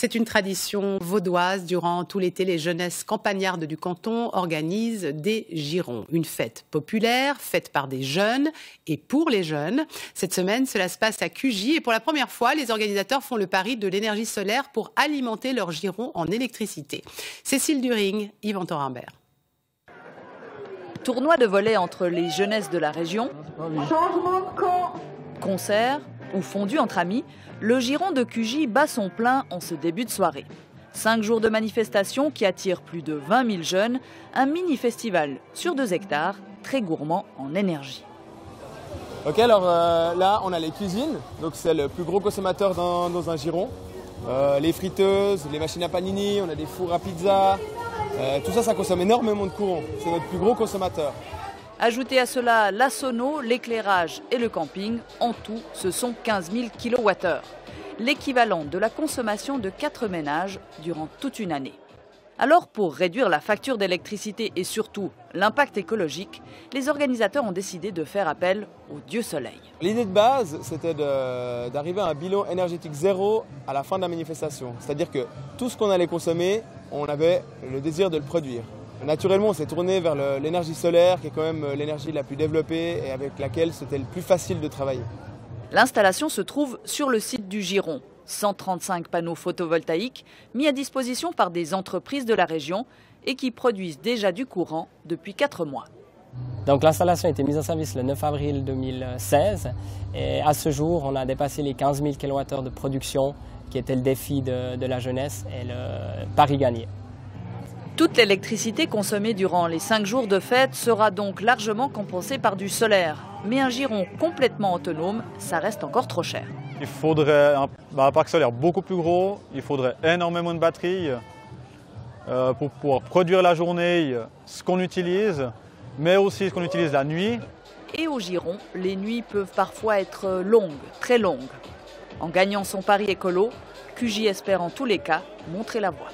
C'est une tradition vaudoise. Durant tout l'été, les jeunesses campagnardes du canton organisent des girons. Une fête populaire, faite par des jeunes et pour les jeunes. Cette semaine, cela se passe à Cugy et pour la première fois, les organisateurs font le pari de l'énergie solaire pour alimenter leurs girons en électricité. Cécile During, Yvan Thorimbert. Tournoi de volley entre les jeunesses de la région, concerts ou fondus entre amis, le giron de Cugy bat son plein en ce début de soirée. 5 jours de manifestation qui attirent plus de 20 000 jeunes, un mini-festival sur 2 hectares, très gourmand en énergie. Ok, alors là on a les cuisines, donc c'est le plus gros consommateur dans un giron. Les friteuses, les machines à panini, on a des fours à pizza, tout ça, ça consomme énormément de courant, c'est notre plus gros consommateur. Ajoutez à cela la sono, l'éclairage et le camping, en tout ce sont 15 000 kWh, l'équivalent de la consommation de 4 ménages durant toute une année. Alors pour réduire la facture d'électricité et surtout l'impact écologique, les organisateurs ont décidé de faire appel au dieu soleil. L'idée de base, c'était d'arriver à un bilan énergétique zéro à la fin de la manifestation. C'est-à-dire que tout ce qu'on allait consommer, on avait le désir de le produire. Naturellement, on s'est tourné vers l'énergie solaire, qui est quand même l'énergie la plus développée et avec laquelle c'était le plus facile de travailler. L'installation se trouve sur le site du Giron. 135 panneaux photovoltaïques mis à disposition par des entreprises de la région et qui produisent déjà du courant depuis 4 mois. Donc l'installation a été mise en service le 9 avril 2016 et à ce jour, on a dépassé les 15 000 kWh de production qui était le défi de la jeunesse et le pari gagné. Toute l'électricité consommée durant les 5 jours de fête sera donc largement compensée par du solaire. Mais un giron complètement autonome, ça reste encore trop cher. Il faudrait un parc solaire beaucoup plus gros, il faudrait énormément de batteries pour pouvoir produire la journée ce qu'on utilise, mais aussi ce qu'on utilise la nuit. Et au giron, les nuits peuvent parfois être longues, très longues. En gagnant son pari écolo, Cugy espère en tous les cas montrer la voie.